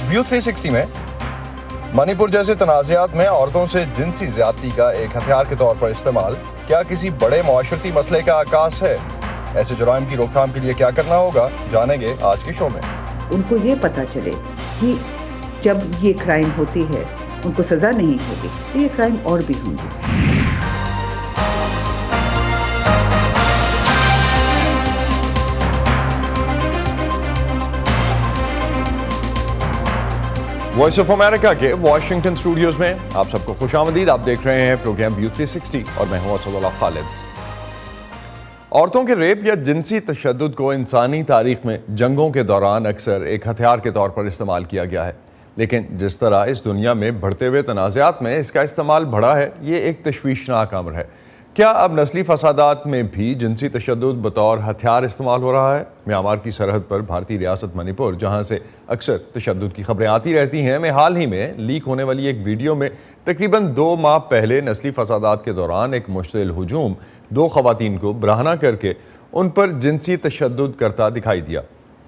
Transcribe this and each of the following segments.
View 360 میں منی پور جیسے تنازعات میں عورتوں سے جنسی زیادتی کا ایک ہتھیار کے طور پر استعمال کیا کسی بڑے معاشرتی مسئلے کا عکاس ہے؟ ایسے جرائم کی روک تھام کے لیے کیا کرنا ہوگا، جانیں گے آج کے شو میں۔ ان کو یہ پتا چلے کہ جب یہ کرائم ہوتی ہے ان کو سزا نہیں ہوگی تو یہ کرائم اور بھی ہوں گے۔ وائس آف امریکہ کے واشنگٹن اسٹوڈیوز میں آپ سب کو خوش آمدید۔ آپ دیکھ رہے ہیں پروگرام ویو 360 اور میں ہوں اسد اللہ خالد۔ عورتوں کے ریپ یا جنسی تشدد کو انسانی تاریخ میں جنگوں کے دوران اکثر ایک ہتھیار کے طور پر استعمال کیا گیا ہے، لیکن جس طرح اس دنیا میں بڑھتے ہوئے تنازعات میں اس کا استعمال بڑھا ہے، یہ ایک تشویشناک امر ہے۔ کیا اب نسلی فسادات میں بھی جنسی تشدد بطور ہتھیار استعمال ہو رہا ہے؟ میانمار کی سرحد پر بھارتی ریاست منی پور، جہاں سے اکثر تشدد کی خبریں آتی رہتی ہیں، میں حال ہی میں لیک ہونے والی ایک ویڈیو میں تقریباً 2 ماہ پہلے نسلی فسادات کے دوران ایک مشتعل ہجوم 2 خواتین کو برہنہ کر کے ان پر جنسی تشدد کرتا دکھائی دیا۔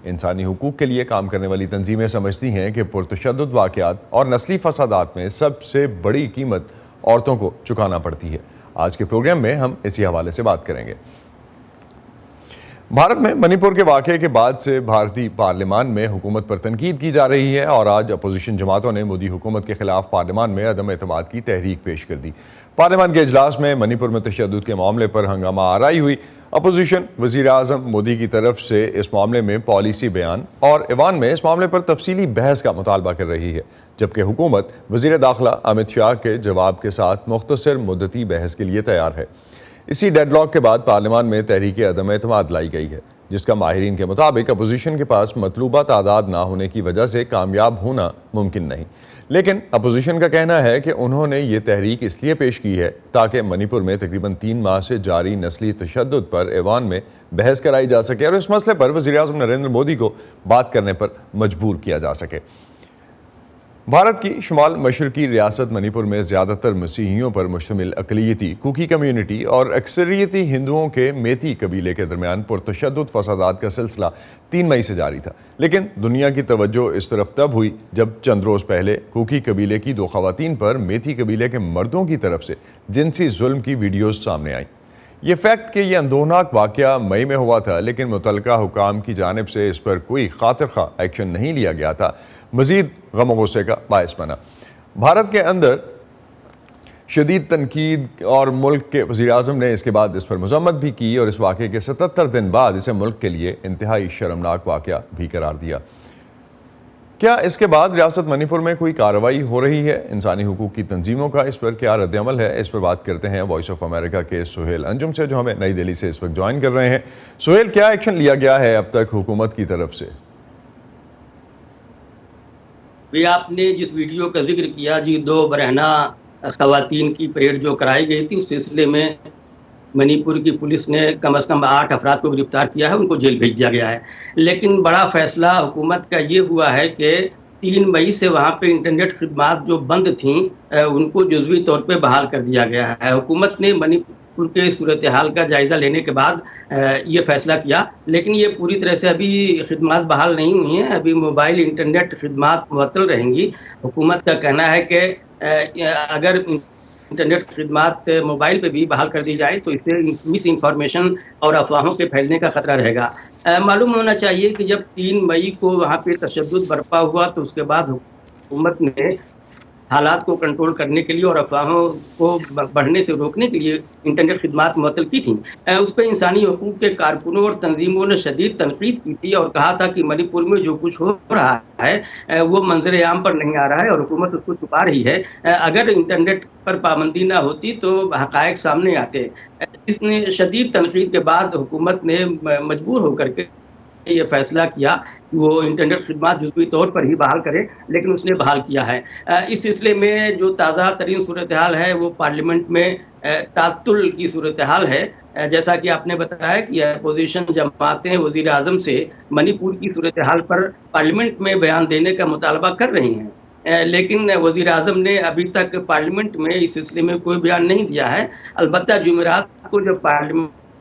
انسانی حقوق کے لیے کام کرنے والی تنظیمیں سمجھتی ہیں کہ پرتشدد واقعات اور نسلی فسادات میں سب سے بڑی قیمت عورتوں کو چکانا پڑتی ہے۔ آج کے پروگرام میں ہم اسی حوالے سے بات کریں گے۔ بھارت میں منی پور کے واقعے کے بعد سے بھارتی پارلیمان میں حکومت پر تنقید کی جا رہی ہے اور آج اپوزیشن جماعتوں نے مودی حکومت کے خلاف پارلیمان میں عدم اعتماد کی تحریک پیش کر دی۔ پارلیمان کے اجلاس میں منی پور میں تشدد کے معاملے پر ہنگامہ آرائی ہوئی۔ اپوزیشن وزیر اعظم مودی کی طرف سے اس معاملے میں پالیسی بیان اور ایوان میں اس معاملے پر تفصیلی بحث کا مطالبہ کر رہی ہے، جبکہ حکومت وزیر داخلہ امت شاہ کے جواب کے ساتھ مختصر مدتی بحث کے لیے تیار ہے۔ اسی ڈیڈ لاک کے بعد پارلیمان میں تحریک عدم اعتماد لائی گئی ہے، جس کا ماہرین کے مطابق اپوزیشن کے پاس مطلوبہ تعداد نہ ہونے کی وجہ سے کامیاب ہونا ممکن نہیں۔ لیکن اپوزیشن کا کہنا ہے کہ انہوں نے یہ تحریک اس لیے پیش کی ہے تاکہ منی پور میں تقریباً 3 ماہ سے جاری نسلی تشدد پر ایوان میں بحث کرائی جا سکے اور اس مسئلے پر وزیر اعظم نریندر مودی کو بات کرنے پر مجبور کیا جا سکے۔ بھارت کی شمال مشرقی ریاست منی پور میں زیادہ تر مسیحیوں پر مشتمل اقلیتی کوکی کمیونٹی اور اکثریتی ہندوؤں کے میتی قبیلے کے درمیان پرتشدد فسادات کا سلسلہ 3 مئی سے جاری تھا، لیکن دنیا کی توجہ اس طرف تب ہوئی جب چند روز پہلے کوکی قبیلے کی 2 خواتین پر میتی قبیلے کے مردوں کی طرف سے جنسی ظلم کی ویڈیوز سامنے آئیں۔ یہ فیکٹ کہ یہ اندوہناک واقعہ مئی میں ہوا تھا، لیکن متعلقہ حکام کی جانب سے اس پر کوئی خاطر خواہ ایکشن نہیں لیا گیا تھا، مزید غم و غصے کا باعث بنا۔ بھارت کے اندر شدید تنقید اور ملک کے وزیر اعظم نے اس کے بعد اس پر مذمت بھی کی اور اس واقعے کے 77 دن بعد اسے ملک کے لیے انتہائی شرمناک واقعہ بھی قرار دیا۔ کیا اس کے بعد ریاست منی پور میں کوئی کارروائی ہو رہی ہے؟ انسانی حقوق کی تنظیموں کا اس پر کیا رد عمل ہے؟ اس پر بات کرتے ہیں وائس آف امریکہ کے سہیل انجم سے، جو ہمیں نئی دہلی سے اس وقت جوائن کر رہے ہیں۔ سہیل، کیا ایکشن لیا گیا ہے اب تک حکومت کی طرف سے؟ آپ نے جس ویڈیو کا ذکر کیا، 2 برہنہ خواتین کی پریڈ جو کرائی گئی تھی، اس سلسلے میں منی پور کی پولیس نے کم از کم 8 افراد کو گرفتار کیا ہے، ان کو جیل بھیج دیا گیا ہے۔ لیکن بڑا فیصلہ حکومت کا یہ ہوا ہے کہ 3 مئی سے وہاں پہ انٹرنیٹ خدمات جو بند تھیں ان کو جزوی طور پہ بحال کر دیا گیا ہے۔ حکومت نے منی پور کے صورتحال کا جائزہ لینے کے بعد یہ فیصلہ کیا، لیکن یہ پوری طرح سے ابھی خدمات بحال نہیں ہوئی ہیں، ابھی موبائل انٹرنیٹ خدمات معطل رہیں گی۔ حکومت کا کہنا ہے کہ اگر انٹرنیٹ خدمات موبائل پہ بھی بحال کر دی جائے تو اس سے مس انفارمیشن اور افواہوں کے پھیلنے کا خطرہ رہے گا۔ معلوم ہونا چاہیے کہ جب 3 مئی کو وہاں پہ تشدد برپا ہوا تو اس کے بعد حکومت نے حالات کو کنٹرول کرنے کے لیے اور افواہوں کو بڑھنے سے روکنے کے لیے انٹرنیٹ خدمات معطل کی تھیں۔ اس پہ انسانی حقوق کے کارکنوں اور تنظیموں نے شدید تنقید کی تھی اور کہا تھا کہ منی پور میں جو کچھ ہو رہا ہے وہ منظر عام پر نہیں آ رہا ہے اور حکومت اس کو چھپا رہی ہے۔ اگر انٹرنیٹ پر پابندی نہ ہوتی تو حقائق سامنے آتے۔ اس نے شدید تنقید کے بعد حکومت نے مجبور ہو کر کے یہ فیصلہ کیا کہ وہ انٹرنیٹ خدمات جزوی طور پر ہی بحال کرے، لیکن اس نے بحال کیا ہے۔ اس سلسلے میں جو تازہ ترین صورتحال ہے وہ پارلیمنٹ میں تعطل کی صورتحال ہے۔ جیسا کہ آپ نے بتایا کہ اپوزیشن جماعتیں وزیر اعظم سے منی پور کی صورتحال پر پارلیمنٹ میں بیان دینے کا مطالبہ کر رہی ہیں، لیکن وزیر اعظم نے ابھی تک پارلیمنٹ میں اس سلسلے میں کوئی بیان نہیں دیا ہے۔ البتہ جمعرات کو جب پارلیمنٹ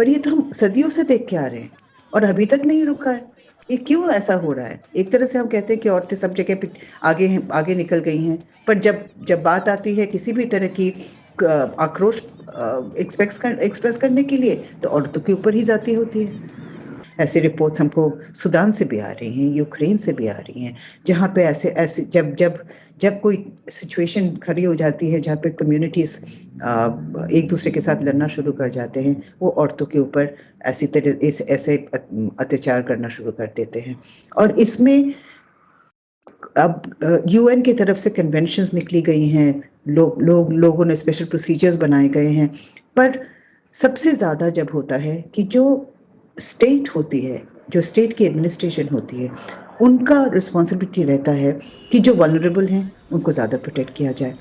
پر یہ تو ہم صدیوں سے دیکھ کے آ رہے ہیں اور ابھی تک نہیں رکا ہے. یہ کیوں ایسا ہو رہا ہے؟ ایک طرح سے ہم کہتے ہیں کہ عورتیں سب جگہ پہ آگے نکل گئی ہیں، پر جب بات آتی ہے کسی بھی طرح کی آکروش ایکسپریس کرنے کے لیے تو عورتوں کے اوپر ہی ذاتی ہوتی ہے. ایسے رپورٹس ہم کو سودان سے بھی آ رہی ہیں، یوکرین سے بھی آ رہی ہیں، جہاں پہ ایسے جب کوئی سچویشن کھڑی ہو جاتی ہے جہاں پہ کمیونٹیز ایک دوسرے کے ساتھ لڑنا شروع کر جاتے ہیں، وہ عورتوں کے اوپر ایسے اتیاچار کرنا شروع کر دیتے ہیں. اور اس میں اب UN کی طرف سے کنونشنز نکلی گئی ہیں، لوگوں نے اسپیشل پروسیجرز بنائے گئے ہیں، پر سب سے زیادہ جب ہوتا ہے کہ جو اسٹیٹ ہوتی ہے، جو اسٹیٹ کی ایڈمنسٹریشن ہوتی ہے، ان کا رسپانسبلٹی رہتا ہے کہ جو ولنریبل ہیں ان کو زیادہ پروٹیکٹ کیا جائے.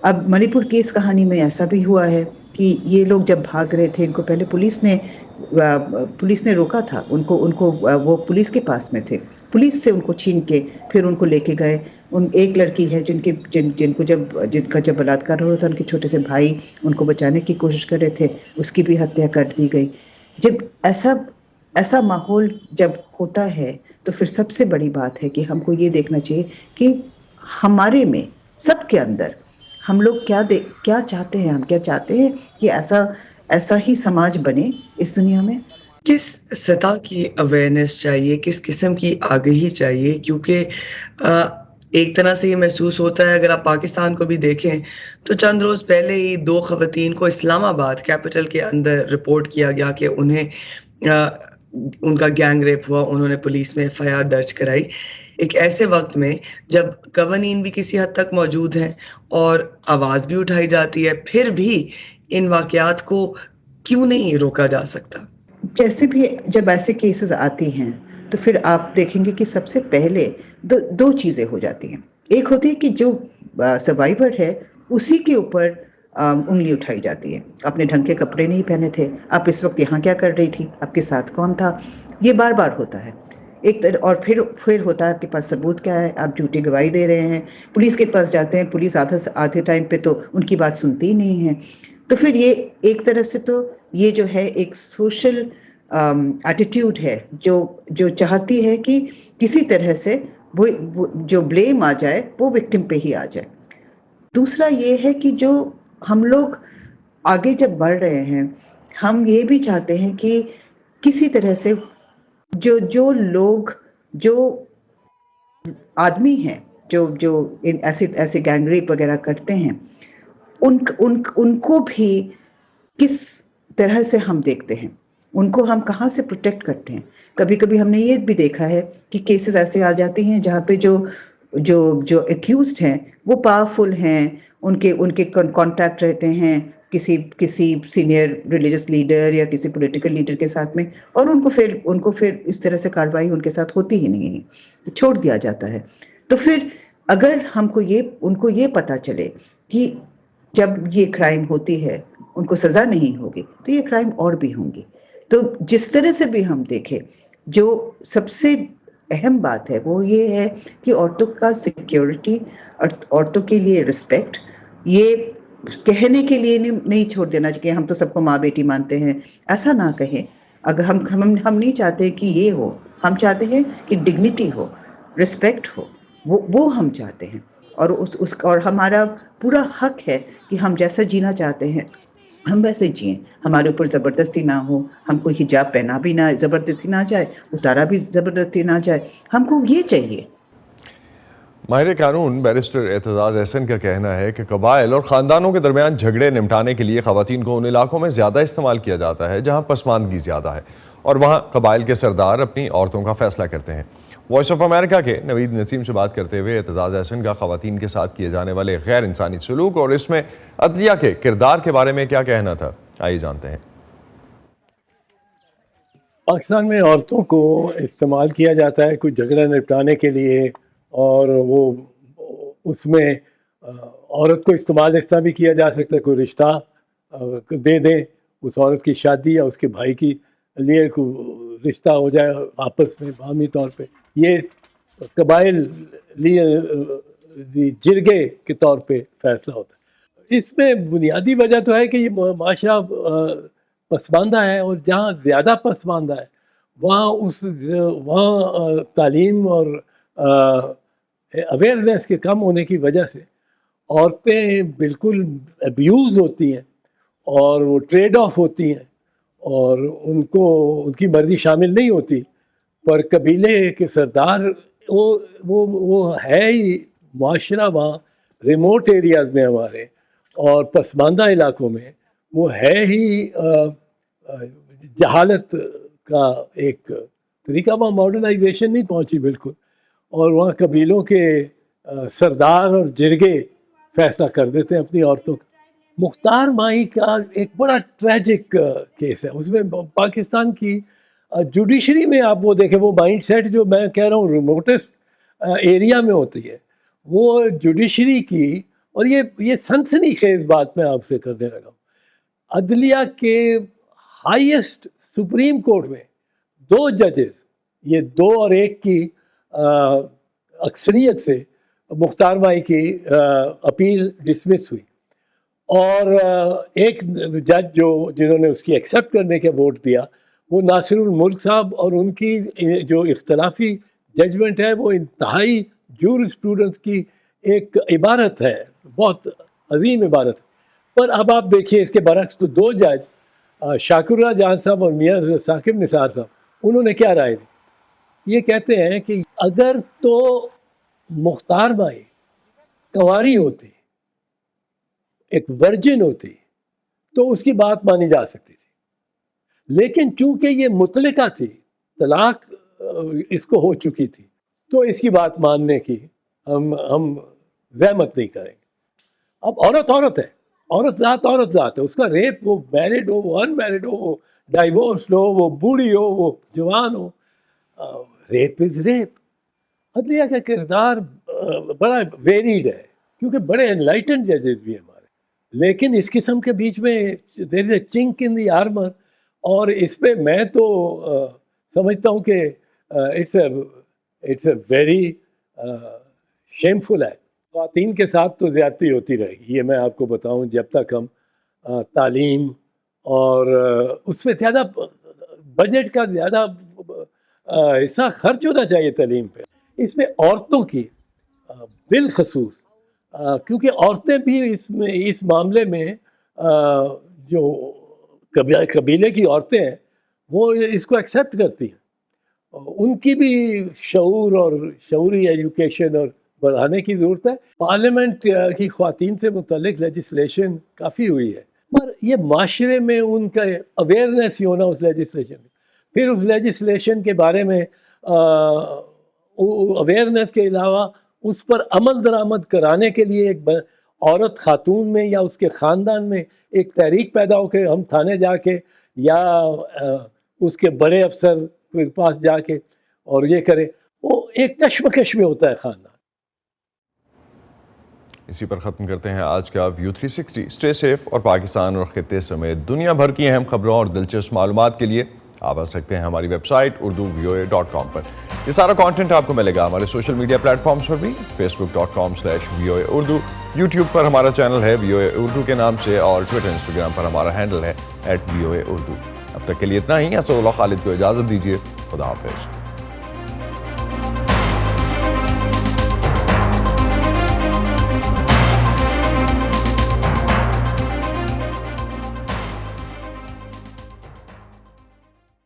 اب منی پور کی اس کہانی میں ایسا بھی ہوا ہے کہ یہ لوگ جب بھاگ رہے تھے، ان کو پہلے پولیس نے روکا تھا، ان کو وہ پولیس کے پاس میں تھے، پولیس سے ان کو چھین کے پھر ان کو لے کے گئے. ایک لڑکی ہے جن کا جب بلااتکار ہو رہا تھا، ان کے چھوٹے سے بھائی ان کو بچانے کی کوشش کر رہے تھے، اس کی بھی ہتیا کر دی گئی. جب ایسا ماحول جب ہوتا ہے تو پھر سب سے بڑی بات ہے کہ ہم کو یہ دیکھنا چاہیے کہ ہمارے میں سب کے اندر ہم لوگ کیا چاہتے ہیں. ہم کیا چاہتے ہیں کہ ایسا ہی سماج بنے اس دنیا میں. کس سطح کی اویئرنیس چاہیے، کس قسم کی آگہی چاہیے؟ کیونکہ ایک طرح سے یہ محسوس ہوتا ہے، اگر آپ پاکستان کو بھی دیکھیں تو چند روز پہلے ہی 2 خواتین کو اسلام آباد کیپٹل کے اندر رپورٹ کیا گیا کہ ان کا گینگ ریپ ہوا، انہوں نے پولیس میں FIR درج کرائی. ایک ایسے وقت میں جب قوانین بھی کسی حد تک موجود ہیں اور آواز بھی اٹھائی جاتی ہے، پھر بھی ان واقعات کو کیوں نہیں روکا جا سکتا؟ جیسے بھی جب ایسے کیسز آتی ہیں تو پھر آپ دیکھیں گے کہ سب سے پہلے دو چیزیں ہو جاتی ہیں. ایک ہوتی ہے کہ جو سروائیور ہے اسی کے اوپر انگلی اٹھائی جاتی ہے. آپ نے ڈھنگ کے کپڑے نہیں پہنے تھے، آپ اس وقت یہاں کیا کر رہی تھی، آپ کے ساتھ کون تھا. یہ بار بار ہوتا ہے. اور پھر ہوتا ہے آپ کے پاس ثبوت کیا ہے، آپ جھوٹی گواہی دے رہے ہیں، پولیس کے پاس جاتے ہیں، پولیس آدھے ٹائم پہ تو ان کی بات سنتی ہی نہیں ہے. تو پھر یہ ایک طرف سے تو یہ جو ہے ایک سوشل ایٹیٹیوڈ ہے جو چاہتی ہے کہ کسی طرح سے وہ جو بلیم آ جائے وہ وکٹم پہ ہی آ جائے. دوسرا یہ ہے کہ جو ہم لوگ آگے جب بڑھ رہے ہیں، ہم یہ بھی چاہتے ہیں کہ کسی طرح سے جو لوگ جو آدمی ہیں جو ایسے گینگ ریپ وغیرہ کرتے ہیں، ان کو بھی کس طرح سے ہم دیکھتے ہیں، ان کو ہم کہاں سے پروٹیکٹ کرتے ہیں. کبھی کبھی ہم نے یہ بھی دیکھا ہے کہ کیسز ایسے آ جاتے ہیں جہاں پہ جو ایکیوزڈ ہیں وہ پاورفل ہیں، ان کے کانٹیکٹ رہتے ہیں کسی سینئر ریلیجس لیڈر یا کسی پولیٹیکل لیڈر کے ساتھ میں، اور ان کو پھر اس طرح سے کارروائی ان کے ساتھ ہوتی ہی نہیں ہے، چھوڑ دیا جاتا ہے. تو پھر اگر ان کو یہ پتا چلے کہ جب یہ کرائم ہوتی ہے ان کو سزا نہیں ہوگی تو یہ کرائم اور بھی ہوں گی. تو جس طرح سے بھی ہم دیکھیں، جو سب سے اہم بات ہے وہ یہ ہے کہ عورتوں کا سیکیورٹی اور عورتوں کے لیے رسپیکٹ، یہ کہنے کے لیے نہیں چھوڑ دینا کہ ہم تو سب کو ماں بیٹی مانتے ہیں. ایسا نہ کہیں. اگر ہم نہیں چاہتے کہ یہ ہو، ہم چاہتے ہیں کہ ڈگنیٹی ہو، رسپیکٹ ہو، وہ ہم چاہتے ہیں. اور ہمارا پورا حق ہے کہ ہم جیسا جینا چاہتے ہیں ہم ویسے جئیں. ہمارے اوپر زبردستی نہ ہو، ہم کو حجاب پہنا بھی نہ زبردستی نہ جائے، اتارا بھی زبردستی نہ جائے. ہم کو یہ چاہیے. ماہر قانون بیرسٹر اعتزاز احسن کا کہنا ہے کہ قبائل اور خاندانوں کے درمیان جھگڑے نمٹانے کے لیے خواتین کو ان علاقوں میں زیادہ استعمال کیا جاتا ہے جہاں پسماندگی زیادہ ہے، اور وہاں قبائل کے سردار اپنی عورتوں کا فیصلہ کرتے ہیں. وائس آف امریکہ کے نوید نسیم سے بات کرتے ہوئے اعتزاز احسن کا خواتین کے ساتھ کیے جانے والے غیر انسانی سلوک اور اس میں عدلیہ کے کردار کے بارے میں کیا کہنا تھا، آئیے جانتے ہیں. پاکستان میں عورتوں کو استعمال کیا جاتا ہے کچھ جھگڑا نپٹانے کے لیے، اور وہ اس میں عورت کو استعمال اس طرح بھی کیا جا سکتا ہے کوئی رشتہ دے دیں اس عورت کی شادی یا اس کے بھائی کی لیے کوئی رشتہ ہو جائے آپس میں باہمی طور پہ. یہ قبائل لیے جرگے کے طور پہ فیصلہ ہوتا ہے. اس میں بنیادی وجہ تو ہے کہ یہ معاشرہ پسماندہ ہے، اور جہاں زیادہ پسماندہ ہے وہاں تعلیم اور اویئرنیس کے کم ہونے کی وجہ سے عورتیں بالکل ابیوز ہوتی ہیں اور وہ ٹریڈ آف ہوتی ہیں اور ان کی مرضی شامل نہیں ہوتی. پر قبیلے کے سردار وہ ہے ہی معاشرہ وہاں ریموٹ ایریاز میں ہمارے اور پسماندہ علاقوں میں وہ ہے ہی جہالت کا ایک طریقہ. وہاں ماڈرنائزیشن نہیں پہنچی بالکل، اور وہاں قبیلوں کے سردار اور جرگے فیصلہ کر دیتے ہیں اپنی عورتوں کا. مختار مائی کا ایک بڑا ٹریجک کیس ہے. اس میں پاکستان کی جوڈیشری میں آپ وہ دیکھیں، وہ مائنڈ سیٹ جو میں کہہ رہا ہوں ریموٹسٹ ایریا میں ہوتی ہے، وہ جوڈیشری کی. اور یہ سنسنی خیز بات میں آپ سے کرنے لگا ہوں. عدلیہ کے ہائیسٹ سپریم کورٹ میں 2 ججز، یہ 2 اور 1 کی اکثریت سے مختار مائی کی اپیل ڈسمس ہوئی، اور ایک جج جنہوں نے اس کی ایکسیپٹ کرنے کے ووٹ دیا وہ ناصر الملک صاحب، اور ان کی جو اختلافی ججمنٹ ہے وہ انتہائی جورسپروڈنس کی ایک عبارت ہے، بہت عظیم عبارت. پر اب آپ دیکھیے اس کے برعکس تو 2 جج شاکر اللہ جان صاحب اور میاں ثاقب نثار صاحب، انہوں نے کیا رائے دی؟ یہ کہتے ہیں کہ اگر تو مختار مائی کنواری ہوتی، ایک ورجن ہوتی، تو اس کی بات مانی جا سکتی تھی. لیکن چونکہ یہ مطلقہ تھی، طلاق اس کو ہو چکی تھی، تو اس کی بات ماننے کی ہم زحمت نہیں کریں گے. اب عورت ہے، عورت ذات ہے. اس کا ریپ، وہ میرڈ ہو، وہ ان میرڈ ہو، وہ ڈائیورسڈ ہو، وہ بوڑھی ہو، وہ جوان ہو، ریپ از ریپ. عدلیہ کا کردار بڑا ویریڈ ہے، کیونکہ بڑے انلائٹنڈ ججز بھی ہیں ہمارے. لیکن اس قسم کے بیچ میں دیر از a chunk in the armour, اور اس پہ میں تو سمجھتا ہوں کہ اٹس اے ویری شیمفل ہے. خواتین کے ساتھ تو زیادتی ہوتی رہے گی، یہ میں آپ کو بتاؤں، جب تک ہم تعلیم اور اس میں زیادہ بجٹ کا زیادہ حصہ خرچ ہونا چاہیے تعلیم پہ. اس میں عورتوں کی بالخصوص، کیونکہ عورتیں بھی اس معاملے میں جو قبیلے کی عورتیں ہیں وہ اس کو ایکسیپٹ کرتی ہیں. ان کی بھی شعور اور شعوری ایجوکیشن اور بڑھانے کی ضرورت ہے. پارلیمنٹ کی خواتین سے متعلق لیجسلیشن کافی ہوئی ہے، پر یہ معاشرے میں ان کا اویئرنیس ہی ہونا اس لیجسلیشن میں. پھر اس لیجسلیشن کے بارے میں اویئرنیس کے علاوہ اس پر عمل درآمد کرانے کے لیے ایک عورت خاتون میں یا اس کے خاندان میں ایک تحریک پیدا ہو کے ہم تھانے جا کے یا اس کے بڑے افسر کے پاس جا کے اور یہ کرے، وہ ایک کشمکش میں ہوتا ہے خاندان. اسی پر ختم کرتے ہیں آج کا ویو 360. اسٹے سیف، اور پاکستان اور خطے سمیت دنیا بھر کی اہم خبروں اور دلچسپ معلومات کے لیے آپ آ سکتے ہیں ہماری ویب سائٹ urduvoa.com پر. یہ سارا کانٹینٹ آپ کو ملے گا ہمارے سوشل میڈیا پلیٹ فارمز پر بھی، facebook.com/VOA Urdu، یوٹیوب پر ہمارا چینل ہے VOA Urdu کے نام سے، اور ٹویٹر انسٹاگرام پر ہمارا ہینڈل ہے @VOA Urdu. اب تک کے لیے اتنا ہی. اسد اللہ خالد کو اجازت دیجیے. خدا حافظ.